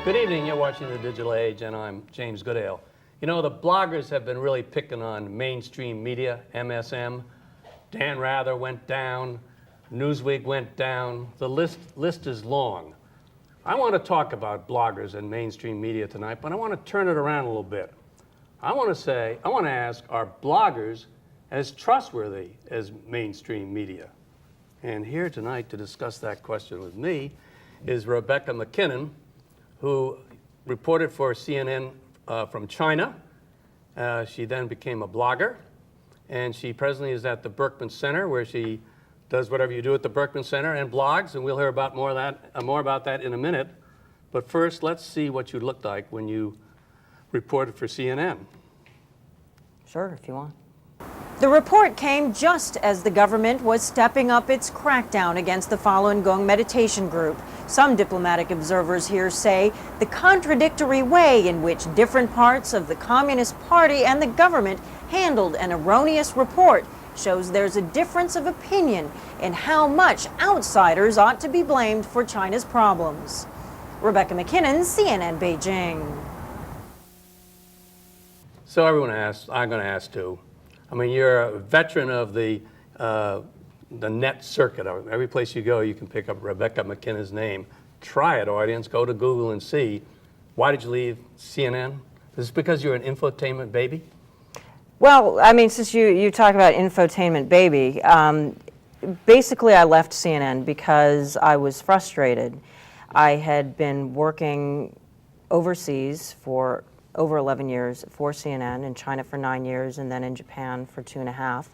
Good evening, you're watching The Digital Age, and I'm James Goodale. You know, the bloggers have been really picking on mainstream media, MSM. Dan Rather went down, Newsweek went down. The list is long. I want to talk about bloggers and mainstream media tonight, but I want to turn it around a little bit. I want to ask, are bloggers as trustworthy as mainstream media? And here tonight to discuss that question with me is Rebecca MacKinnon, who reported for CNN from China. She then became a blogger, and she presently is at the Berkman Center, where she does whatever you do at the Berkman Center and blogs, and we'll hear about more about that in a minute. But first, let's see what you looked like when you reported for CNN. Sure, if you want. The report came just as the government was stepping up its crackdown against the Falun Gong meditation group. Some diplomatic observers here say the contradictory way in which different parts of the Communist Party and the government handled an erroneous report shows there's a difference of opinion in how much outsiders ought to be blamed for China's problems. Rebecca MacKinnon, CNN, Beijing. So everyone asks, I'm going to ask too. I mean, you're a veteran of the net circuit. Every place you go, you can pick up Rebecca MacKinnon's name. Try it, audience. Go to Google and see. Why did you leave CNN? Is this because you're an infotainment baby? Well, I mean, since you talk about infotainment baby, basically I left CNN because I was frustrated. I had been working overseas for over 11 years for CNN, in China for 9 years, and then in Japan for 2.5.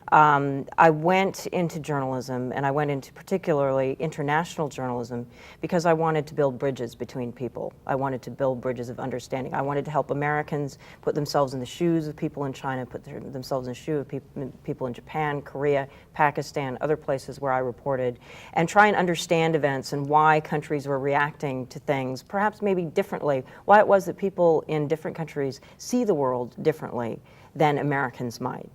I went into journalism, and I went into particularly international journalism because I wanted to build bridges between people. I wanted to build bridges of understanding. I wanted to help Americans put themselves in the shoes of people in China, put themselves in the shoes of people in Japan, Korea, Pakistan, other places where I reported, and try and understand events and why countries were reacting to things, perhaps maybe differently, why it was that people in different countries see the world differently than Americans might.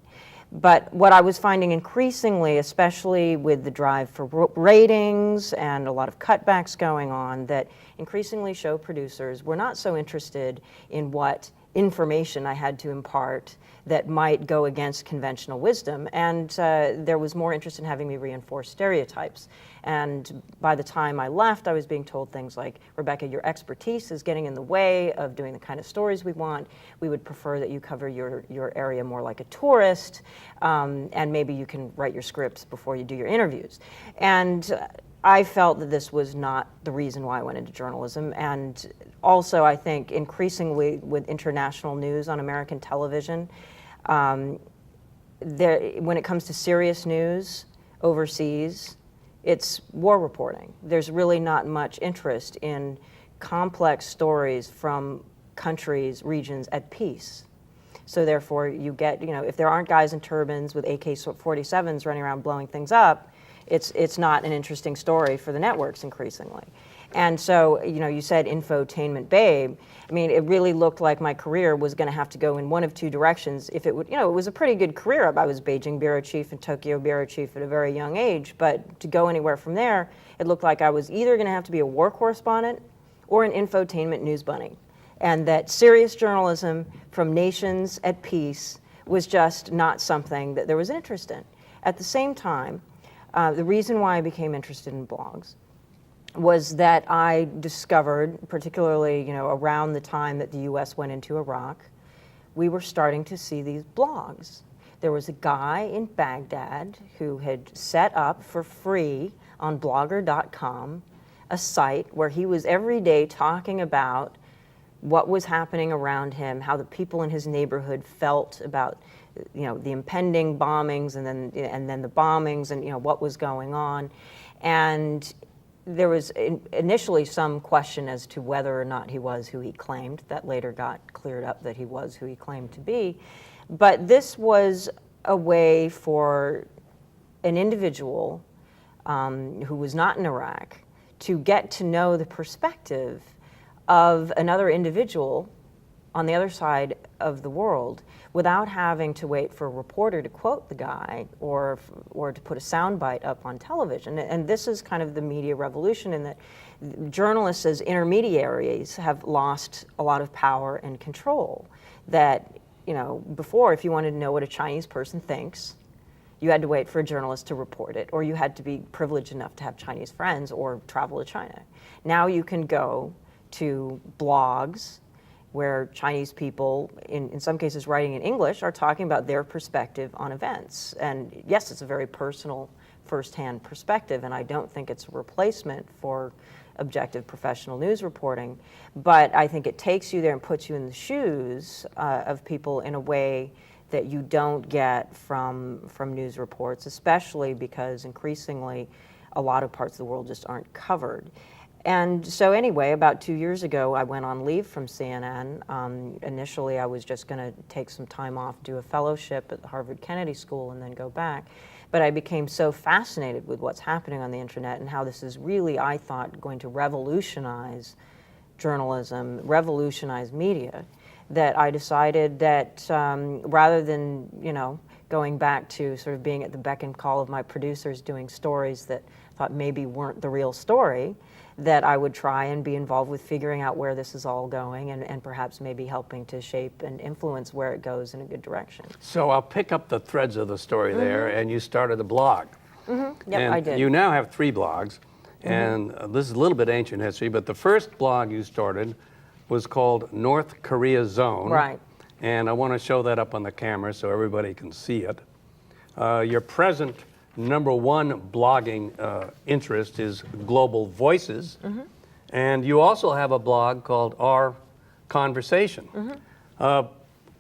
But what I was finding increasingly, especially with the drive for ratings and a lot of cutbacks going on, that increasingly show producers were not so interested in what information I had to impart that might go against conventional wisdom, and there was more interest in having me reinforce stereotypes. And by the time I left, I was being told things like, Rebecca, your expertise is getting in the way of doing the kind of stories we want. We would prefer that you cover your area more like a tourist, and maybe you can write your scripts before you do your interviews. And I felt that this was not the reason why I went into journalism. And also, I think increasingly with international news on American television, when it comes to serious news overseas, it's war reporting. There's really not much interest in complex stories from countries, regions at peace. So therefore, you get, if there aren't guys in turbans with AK-47s running around blowing things up, it's not an interesting story for the networks increasingly. And so, you said infotainment babe. I mean, it really looked like my career was going to have to go in one of two directions. If it would, it was a pretty good career. I was Beijing bureau chief and Tokyo bureau chief at a very young age. But to go anywhere from there, it looked like I was either going to have to be a war correspondent or an infotainment news bunny. And that serious journalism from nations at peace was just not something that there was interest in. At the same time, the reason why I became interested in blogs was that I discovered, particularly around the time that the U.S. went into Iraq, we were starting to see these blogs. There was a guy in Baghdad who had set up for free on blogger.com a site where he was every day talking about what was happening around him, how the people in his neighborhood felt about the impending bombings and then the bombings and what was going on. And there was initially some question as to whether or not he was who he claimed. That later got cleared up that he was who he claimed to be. But this was a way for an individual who was not in Iraq to get to know the perspective of another individual on the other side of the world without having to wait for a reporter to quote the guy or to put a soundbite up on television. And this is kind of the media revolution, in that journalists as intermediaries have lost a lot of power and control. That, before, if you wanted to know what a Chinese person thinks, you had to wait for a journalist to report it, or you had to be privileged enough to have Chinese friends or travel to China. Now you can go to blogs where Chinese people, in some cases writing in English, are talking about their perspective on events. And yes, it's a very personal, firsthand perspective, and I don't think it's a replacement for objective professional news reporting, but I think it takes you there and puts you in the shoes of people in a way that you don't get from news reports, especially because increasingly a lot of parts of the world just aren't covered. And so anyway, about 2 years ago, I went on leave from CNN. Initially, I was just going to take some time off, do a fellowship at the Harvard Kennedy School, and then go back. But I became so fascinated with what's happening on the internet and how this is really, I thought, going to revolutionize journalism, revolutionize media, that I decided that rather than, going back to sort of being at the beck and call of my producers doing stories that I thought maybe weren't the real story, that I would try and be involved with figuring out where this is all going and perhaps maybe helping to shape and influence where it goes in a good direction. So I'll pick up the threads of the story there, and you started a blog. Yep, and I did. You now have 3 blogs, and this is a little bit ancient history, but the first blog you started was called North Korea Zone. Right. And I want to show that up on the camera so everybody can see it. Your present #1 blogging interest is Global Voices, and you also have a blog called Our Conversation. What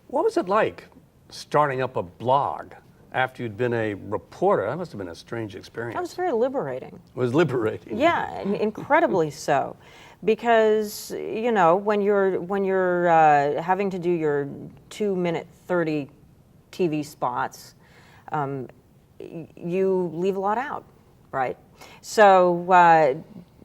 was it like starting up a blog after you'd been a reporter? That must have been a strange experience. That was very liberating. It was liberating. Yeah, incredibly so. Because when you're having to do your 2-minute 30 TV spots, you leave a lot out, right? So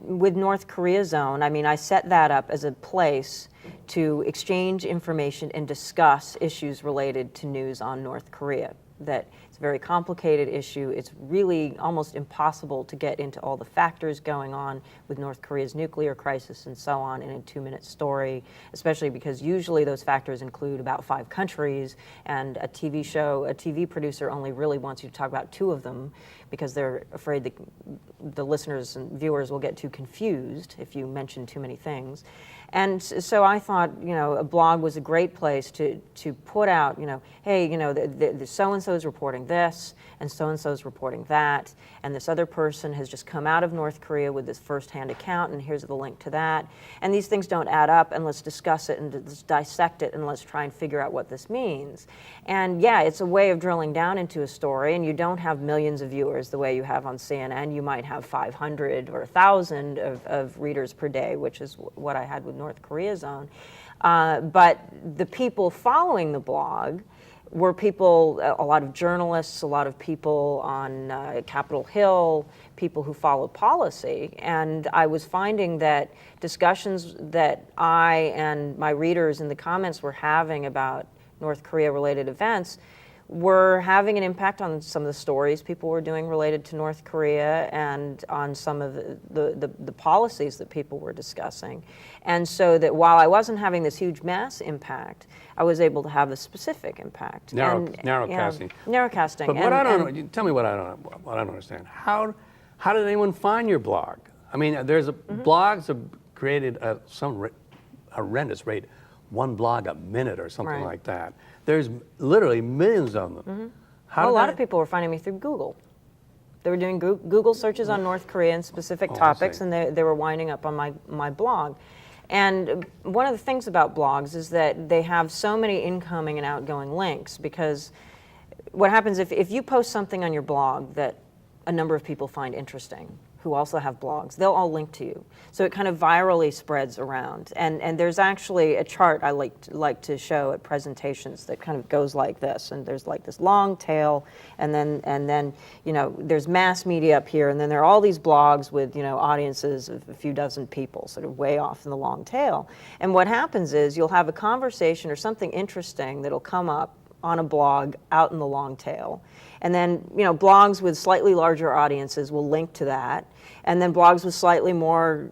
with North Korea Zone, I set that up as a place to exchange information and discuss issues related to news on North Korea. That it's a very complicated issue. It's really almost impossible to get into all the factors going on with North Korea's nuclear crisis and so on in a 2-minute story, especially because usually those factors include about 5 countries, and a TV producer only really wants you to talk about 2 of them because they're afraid that the listeners and viewers will get too confused if you mention too many things. And so I thought, a blog was a great place to put out, hey, the so-and-so is reporting this, and so-and-so is reporting that, and this other person has just come out of North Korea with this first-hand account, and here's the link to that. And these things don't add up, and let's discuss it, and let's dissect it, and let's try and figure out what this means. And yeah, it's a way of drilling down into a story, and you don't have millions of viewers the way you have on CNN. You might have 500 or 1,000 of readers per day, which is what I had with North Korea Zone. But the people following the blog were people, a lot of journalists, a lot of people on Capitol Hill, people who follow policy. And I was finding that discussions that I and my readers in the comments were having about North Korea-related events were having an impact on some of the stories people were doing related to North Korea and on some of the policies that people were discussing. And so that while I wasn't having this huge mass impact, I was able to have a specific impact. Narrowcasting. Narrowcasting. But what I don't know, tell me what I don't understand. How did anyone find your blog? There's blogs have created some horrendous rate, 1 blog a minute or something like that. There's literally millions of them. A lot of people were finding me through Google. They were doing Google searches on North Korea and specific topics, and they were winding up on my blog. And one of the things about blogs is that they have so many incoming and outgoing links, because what happens if you post something on your blog that a number of people find interesting, who also have blogs. They'll all link to you. So it kind of virally spreads around. And there's actually a chart I like to show at presentations that kind of goes like this. And there's like this long tail, and then there's mass media up here, and then there are all these blogs with audiences of a few dozen people, sort of way off in the long tail. And what happens is you'll have a conversation or something interesting that'll come up on a blog out in the long tail. And then, blogs with slightly larger audiences will link to that. And then blogs with slightly more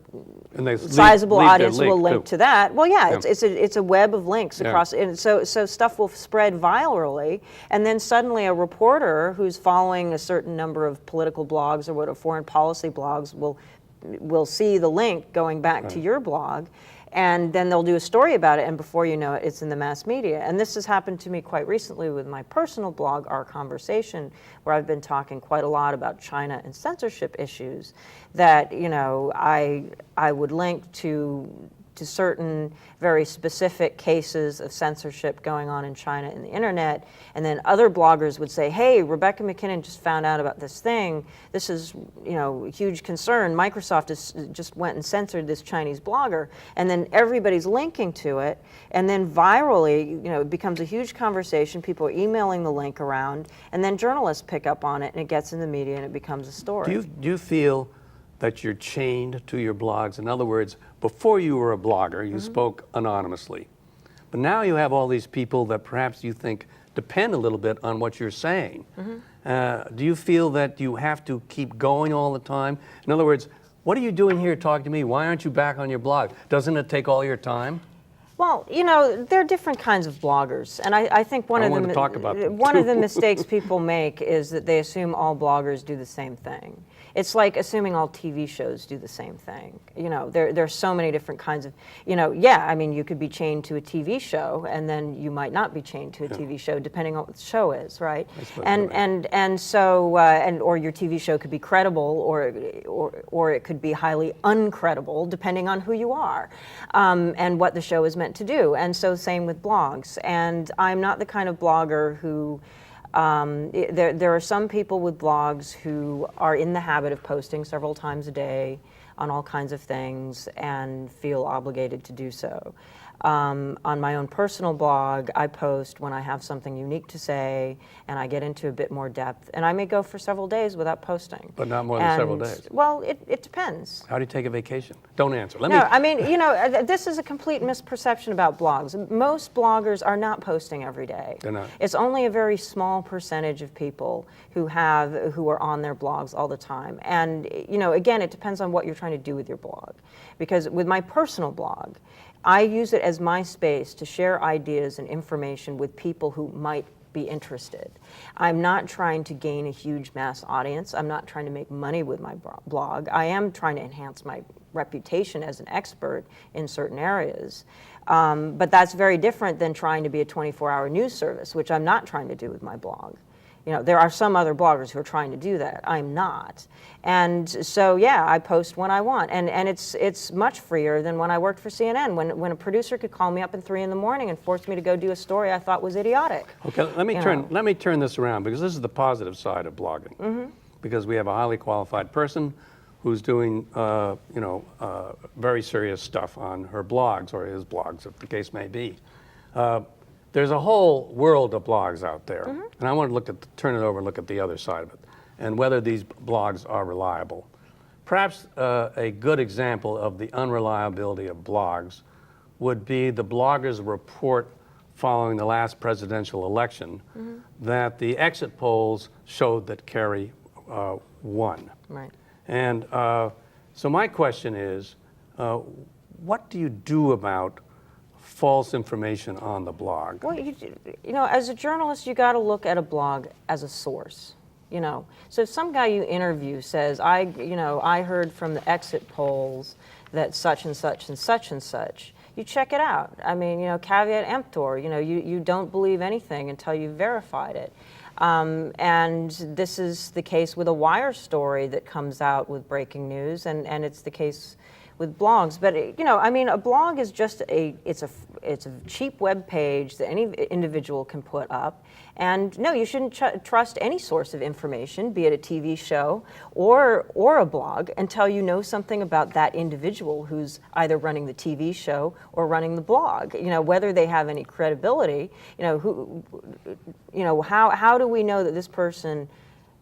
sizable audience will link to that. Well, yeah, it's a web of links across. And so stuff will spread virally. And then suddenly a reporter who's following a certain number of political blogs or foreign policy blogs will see the link going back to your blog. And then they'll do a story about it, and before you know it, it's in the mass media. And this has happened to me quite recently with my personal blog, Our Conversation, where I've been talking quite a lot about China and censorship issues, that I would link to certain very specific cases of censorship going on in China in the internet, and then other bloggers would say, hey, Rebecca MacKinnon just found out about this thing. This is, a huge concern. Microsoft just went and censored this Chinese blogger, and then everybody's linking to it, and then virally, it becomes a huge conversation. People are emailing the link around, and then journalists pick up on it, and it gets in the media, and it becomes a story. Do you feel that you're chained to your blogs? In other words, before you were a blogger, you spoke anonymously. But now you have all these people that perhaps you think depend a little bit on what you're saying. Do you feel that you have to keep going all the time? In other words, what are you doing here talking to me? Why aren't you back on your blog? Doesn't it take all your time? Well, there are different kinds of bloggers, and I think one of the mistakes people make is that they assume all bloggers do the same thing. It's like assuming all TV shows do the same thing. There are so many different kinds of, you could be chained to a TV show, and then you might not be chained to a TV show, depending on what the show is, right? Or your TV show could be credible, or it could be highly uncredible, depending on who you are, and what the show is meant to do. And so same with blogs. And I'm not the kind of blogger who. There are some people with blogs who are in the habit of posting several times a day on all kinds of things and feel obligated to do so. On my own personal blog, I post when I have something unique to say, and I get into a bit more depth, and I may go for several days without posting. But not more than several days. Well, it depends. How do you take a vacation? Don't answer. This is a complete misperception about blogs. Most bloggers are not posting every day. They're not. It's only a very small percentage of people who are on their blogs all the time. And again, it depends on what you're trying to do with your blog. Because with my personal blog, I use it as my space to share ideas and information with people who might be interested. I'm not trying to gain a huge mass audience. I'm not trying to make money with my blog. I am trying to enhance my reputation as an expert in certain areas. But that's very different than trying to be a 24-hour news service, which I'm not trying to do with my blog. There are some other bloggers who are trying to do that. I'm not. And so, I post when I want. And it's much freer than when I worked for CNN, when a producer could call me up at 3 in the morning and force me to go do a story I thought was idiotic. Okay, let me turn this around, because this is the positive side of blogging. Because we have a highly qualified person who's doing very serious stuff on her blogs, or his blogs, if the case may be. There's a whole world of blogs out there, and I want to turn it over and look at the other side of it, and whether these blogs are reliable. Perhaps a good example of the unreliability of blogs would be the bloggers' report following the last presidential election that the exit polls showed that Kerry won. Right. And so my question is, what do you do about false information on the blog? Well, as a journalist, you got to look at a blog as a source. So if some guy you interview says, I heard from the exit polls that such and such and such and such, you check it out. Caveat emptor. You don't believe anything until you've verified it. And this is the case with a Wire story that comes out with breaking news, and it's the case with blogs. But I mean, a blog is just it's a cheap web page that any individual can put up. And no, you shouldn't trust any source of information, be it a TV show or a blog, until you know something about that individual who's either running the TV show or running the blog. Whether they have any credibility. How do we know that this person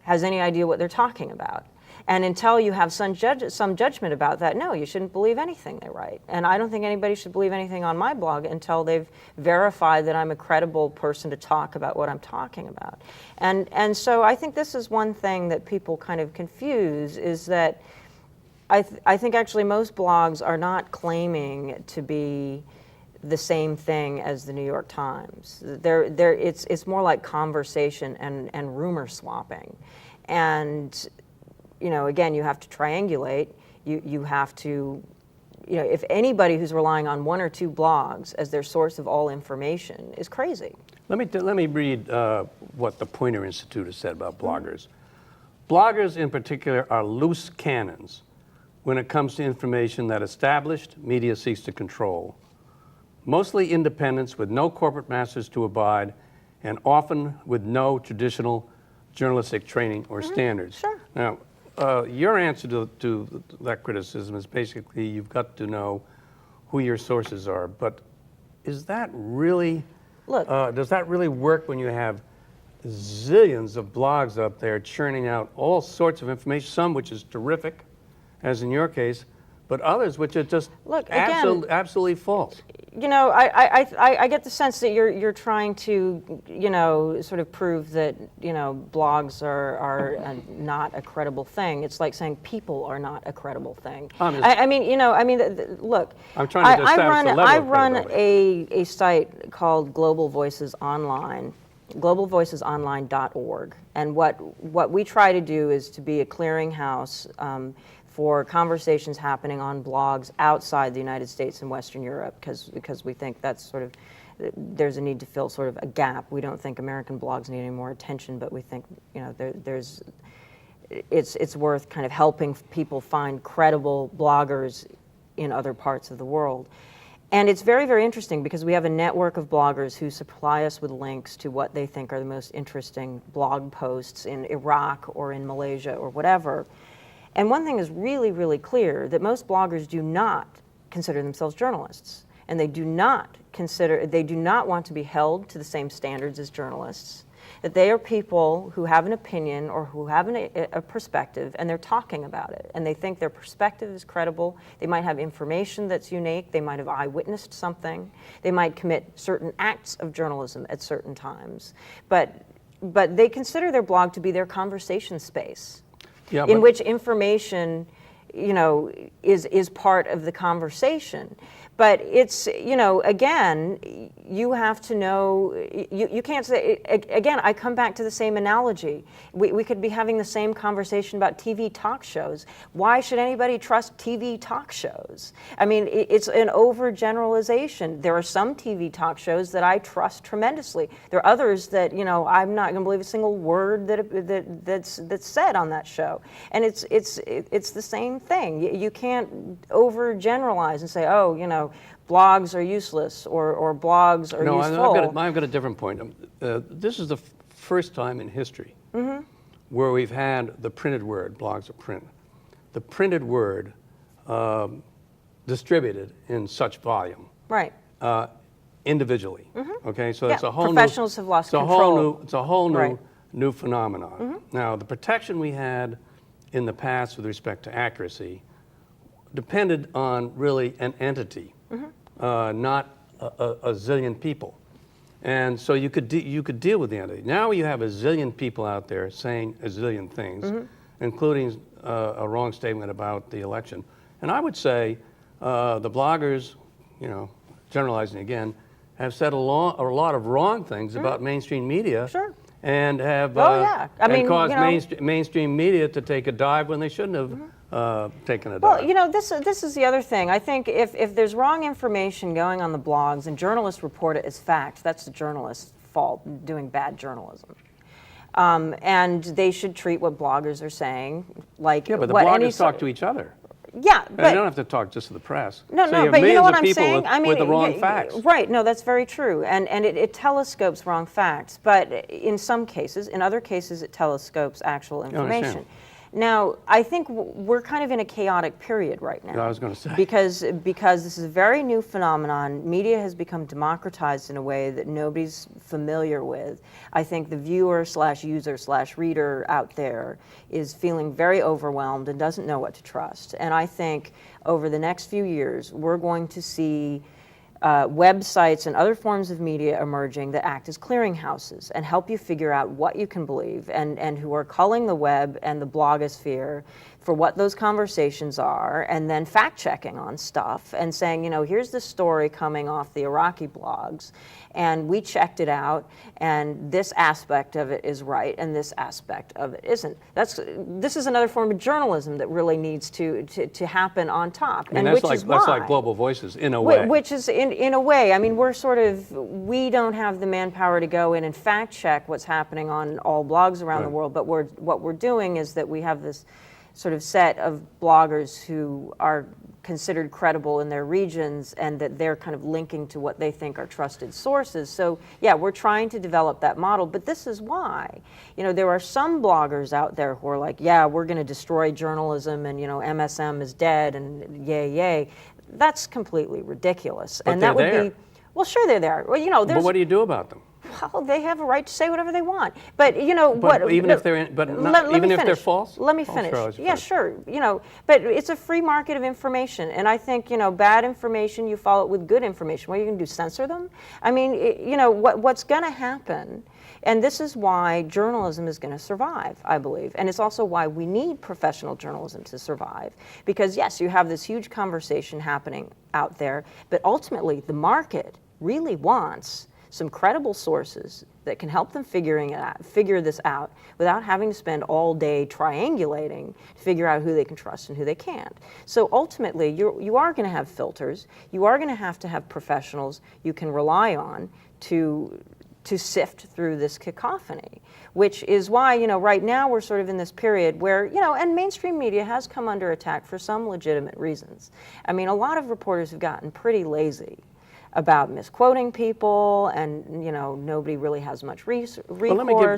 has any idea what they're talking about? And until you have some judgment about that, no, you shouldn't believe anything they write. And I don't think anybody should believe anything on my blog until they've verified that I'm a credible person to talk about what I'm talking about. And so I think this is one thing that people kind of confuse, is that I think actually most blogs are not claiming to be the same thing as the New York Times. It's more like conversation and rumor swapping. And again, you have to triangulate. You have to, if anybody who's relying on one or two blogs as their source of all information is crazy. Let me read what the Poynter Institute has said about bloggers. Bloggers in particular are loose cannons when it comes to information that established media seeks to control. Mostly independents with no corporate masters to abide, and often with no traditional journalistic training or standards. Sure. Now, your answer to that criticism is basically you've got to know who your sources are. But is that really, does that really work when you have zillions of blogs up there churning out all sorts of information, some which is terrific, as in your case, but others which are just absolutely false? I get the sense that you're trying to, sort of prove that, blogs are not a credible thing. It's like saying people are not a credible thing. Look. I'm trying to establish the level I of run credibility. a site called Global Voices Online, globalvoicesonline.org, and what we try to do is to be a clearinghouse for conversations happening on blogs outside the United States and Western Europe, because we think that's sort of, there's a need to fill sort of a gap. We don't think American blogs need any more attention, but we think it's worth kind of helping people find credible bloggers in other parts of the world. And it's very, very interesting because we have a network of bloggers who supply us with links to what they think are the most interesting blog posts in Iraq or in Malaysia or whatever. And one thing is really, really clear, that most bloggers do not consider themselves journalists. And they do not want to be held to the same standards as journalists. That they are people who have an opinion or who have a perspective, and they're talking about it. And they think their perspective is credible. They might have information that's unique. They might have eyewitnessed something. They might commit certain acts of journalism at certain times. But they consider their blog to be their conversation space. Yeah, in which information, is part of the conversation. But it's, again, you have to know, you can't say, again, I come back to the same analogy. We could be having the same conversation about TV talk shows. Why should anybody trust TV talk shows? I mean, it's an overgeneralization. There are some TV talk shows that I trust tremendously. There are others that, I'm not going to believe a single word that's said on that show. And it's the same thing. You can't overgeneralize and say, blogs are useless or blogs are useful. No, I've got a different point. This is the first time in history where we've had the printed word, blogs are print, the printed word distributed in such volume. Right. Individually. Okay, so it's a whole professionals have lost control. It's a whole new phenomenon. Now, the protection we had in the past with respect to accuracy depended on really an entity, not a zillion people. And so you could deal with the entity. Now you have a zillion people out there saying a zillion things, including a wrong statement about the election. And I would say the bloggers, generalizing again, have said a lot of wrong things about mainstream media. Sure. And have caused mainstream media to take a dive when they shouldn't have taken a dive. Well, this is the other thing. I think if there's wrong information going on the blogs and journalists report it as fact, that's the journalist's fault, doing bad journalism. And they should treat what bloggers are saying like. Yeah, but the bloggers talk to each other. Yeah, They but don't have to talk just to the press. no, So no, have but you millions know what of I'm people saying? with, I mean, with the wrong facts. Right, no, that's very true. And it telescopes wrong facts, but in some cases, in other cases, it telescopes actual information. understand. Now, I think we're kind of in a chaotic period right now. I was going to say. Because this is a very new phenomenon. Media has become democratized in a way that nobody's familiar with. I think the viewer slash user slash reader out there is feeling very overwhelmed and doesn't know what to trust. And I think over the next few years, we're going to see websites and other forms of media emerging that act as clearinghouses and help you figure out what you can believe, and who are culling the web and the blogosphere for what those conversations are, and then fact checking on stuff and saying, you know, here's this story coming off the Iraqi blogs, and we checked it out, and this aspect of it is right, and this aspect of it isn't. This is another form of journalism that really needs to happen on top. I mean, and that's like Global Voices in a way. Which is in a way. I mean, we don't have the manpower to go in and fact check what's happening on all blogs around the world. But what we're doing is that we have this sort of set of bloggers who are considered credible in their regions, and that they're kind of linking to what they think are trusted sources. So yeah, we're trying to develop that model, but this is why. You know, there are some bloggers out there who are like, yeah, we're going to destroy journalism, and, you know, MSM is dead, and yay. That's completely ridiculous. But and that would there. be, well, sure they're there. Well, you know, But what do you do about them? well, they have a right to say whatever they want. But you know But what? even if they're even if they're false. Let me Oh, finish. sure, Yeah, sure. You know, but it's a free market of information, and I think, you know, bad information, you follow it with good information. What are you going to do? Censor them? I mean, you know, what's going to happen? And this is why journalism is going to survive, I believe. And it's also why we need professional journalism to survive. Because yes, you have this huge conversation happening out there, but ultimately the market really wants some credible sources that can help them figure this out without having to spend all day triangulating to figure out who they can trust and who they can't. So ultimately, you are going to have filters. You are going to have professionals you can rely on to sift through this cacophony, which is why, you know, right now we're sort of in this period where, you know, and mainstream media has come under attack for some legitimate reasons. I mean, a lot of reporters have gotten pretty lazy about misquoting people, and, you know, nobody really has much recourse,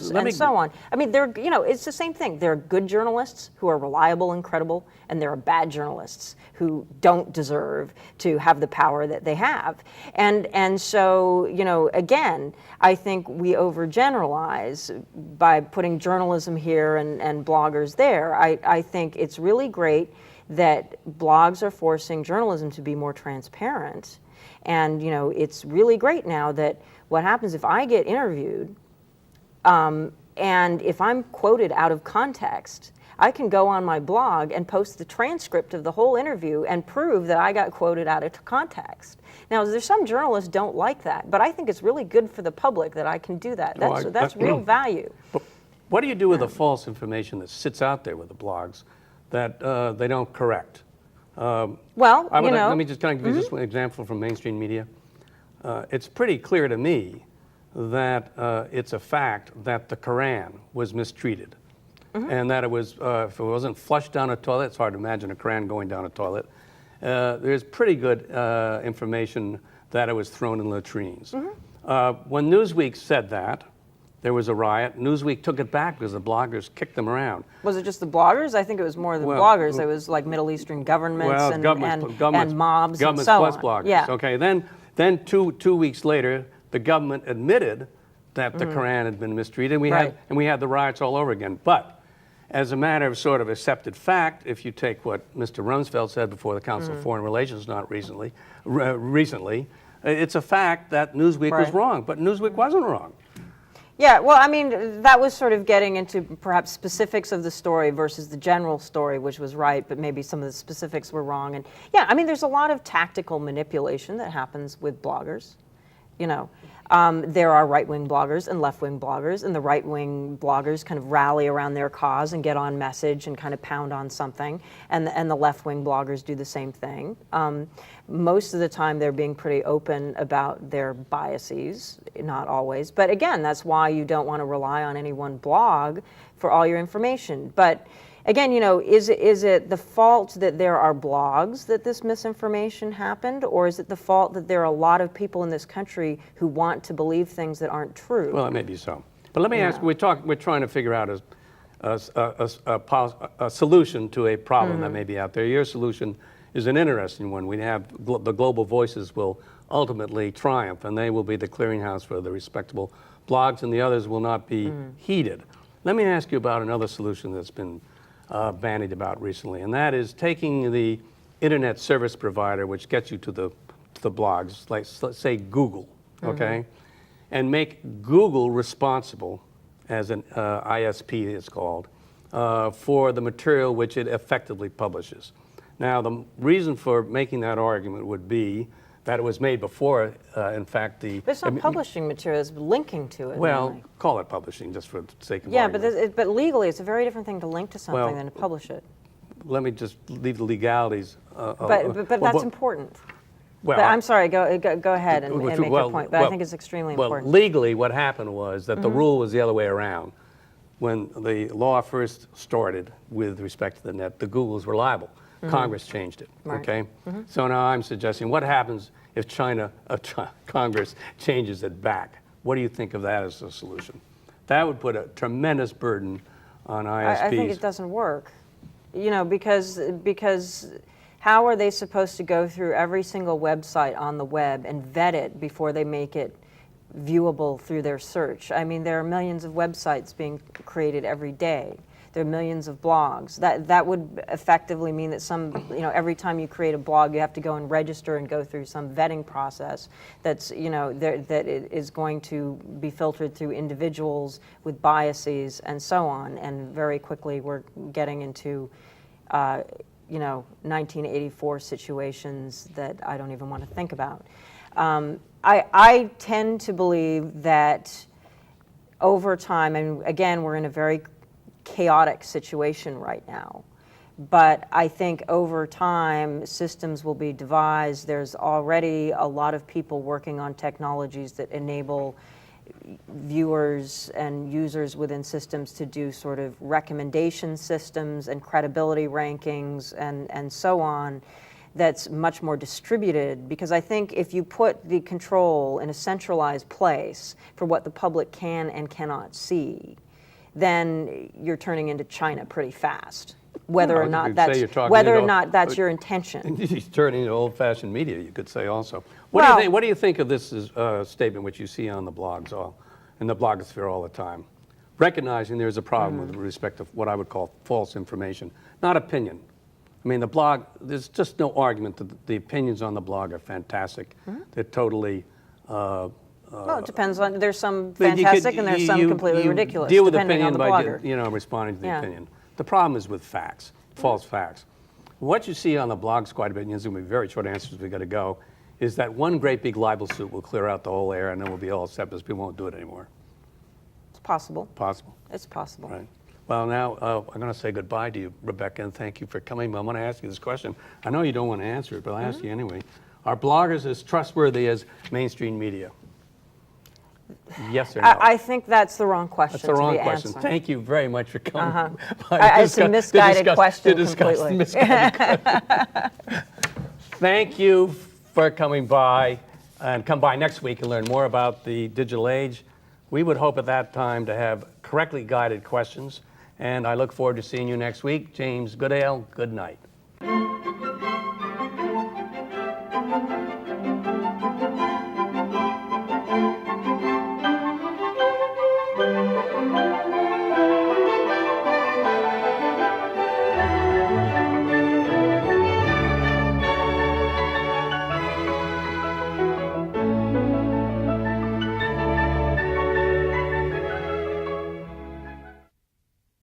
and so on. I mean, you know, it's the same thing. There are good journalists who are reliable and credible, and there are bad journalists who don't deserve to have the power that they have. And so, you know, again, I think we overgeneralize by putting journalism here and bloggers there. I think it's really great that blogs are forcing journalism to be more transparent. And, you know, it's really great now that what happens if I get interviewed, and if I'm quoted out of context, I can go on my blog and post the transcript of the whole interview and prove that I got quoted out of context. Now, there's some journalists don't like that, but I think it's really good for the public that I can do that. That's real value. But what do you do with the false information that sits out there with the blogs that they don't correct? Well, you know, let me just kind of give you just one example from mainstream media. It's pretty clear to me that it's a fact that the Quran was mistreated, and that it was, if it wasn't flushed down a toilet, it's hard to imagine a Quran going down a toilet. There's pretty good information that it was thrown in latrines. When Newsweek said that, there was a riot. Newsweek took it back because the bloggers kicked them around. Was it just the bloggers? I think it was more the bloggers. It was like Middle Eastern governments and mobs and so plus on. bloggers. Yeah. Okay. Then two weeks later, the government admitted that the Quran had been mistreated. We had the riots all over again. But as a matter of sort of accepted fact, if you take what Mr. Rumsfeld said before the Council of Foreign Relations, not recently, it's a fact that Newsweek was wrong, but Newsweek wasn't wrong. Yeah, well, I mean, that was sort of getting into perhaps specifics of the story versus the general story, which was right, but maybe some of the specifics were wrong. And yeah, I mean, there's a lot of tactical manipulation that happens with bloggers. You know, there are right-wing bloggers and left-wing bloggers, and the right-wing bloggers kind of rally around their cause and get on message and kind of pound on something, and the left-wing bloggers do the same thing. Most of the time, they're being pretty open about their biases, not always. But again, that's why you don't want to rely on any one blog for all your information. But again, is it the fault that there are blogs that this misinformation happened, or is it the fault that there are a lot of people in this country who want to believe things that aren't true? Well, it may be so. But let me ask, we're trying to figure out a solution to a problem that may be out there. Your solution is an interesting one. We have the global voices will ultimately triumph, and they will be the clearinghouse for the respectable blogs, and the others will not be heeded. Let me ask you about another solution that's been bandied about recently, and that is taking the internet service provider, which gets you to the blogs, like let's say Google, okay, and make Google responsible as an ISP, it's called, for the material which it effectively publishes. Now, the reason for making that argument would be that it was made before, in fact, But it's not publishing material, it's linking to it. Well, mainly. call it publishing, just for the sake of Yeah, argument. but legally, it's a very different thing to link to something Well, than to publish it. Let me just leave the legalities. But that's important. Well, But I'm sorry, go ahead and make your point, but I think it's extremely important. Well, legally, what happened was that the rule was the other way around. When the law first started with respect to the net, the Googles were liable. Congress changed it, Right. okay? So now I'm suggesting, what happens if Congress changes it back? What do you think of that as a solution? That would put a tremendous burden on ISPs. I think it doesn't work, because how are they supposed to go through every single website on the web and vet it before they make it viewable through their search? I mean, there are millions of websites being created every day. There are millions of blogs. That would effectively mean that every time you create a blog, you have to go and register and go through some vetting process that it is going to be filtered through individuals with biases and so on. And very quickly, we're getting into 1984 situations that I don't even want to think about. I tend to believe that over time, and again, we're in a very chaotic situation right now, but I think over time, systems will be devised. There's already a lot of people working on technologies that enable viewers and users within systems to do sort of recommendation systems and credibility rankings and so on, that's much more distributed, because I think if you put the control in a centralized place for what the public can and cannot see, then you're turning into China pretty fast, whether or not that's your intention. He's turning into old-fashioned media, you could say also. What do you think of this statement, which you see on the blogs, in the blogosphere all the time? Recognizing there's a problem with respect to what I would call false information, not opinion. I mean, the blog, there's just no argument that the opinions on the blog are fantastic. They're totally... well, it depends on, there's some fantastic and there's some completely ridiculous, deal with depending opinion on the blogger. by responding to the opinion. The problem is with facts, false facts. What you see on the blogs quite a bit, and there's going to be very short answers, we got to go, is that one great big libel suit will clear out the whole air, and then we'll be all set because people won't do it anymore. It's possible. Possible. It's possible. Right. Well, now I'm going to say goodbye to you, Rebecca, and thank you for coming. But I'm going to ask you this question. I know you don't want to answer it, but I'll ask you anyway. Are bloggers as trustworthy as mainstream media? Yes or no? I think that's the wrong question. That's the wrong question. Answering. Thank you very much for coming. It's a misguided question completely. Thank you for coming by, and come by next week and learn more about the digital age. We would hope at that time to have correctly guided questions, and I look forward to seeing you next week. James Goodale, good night.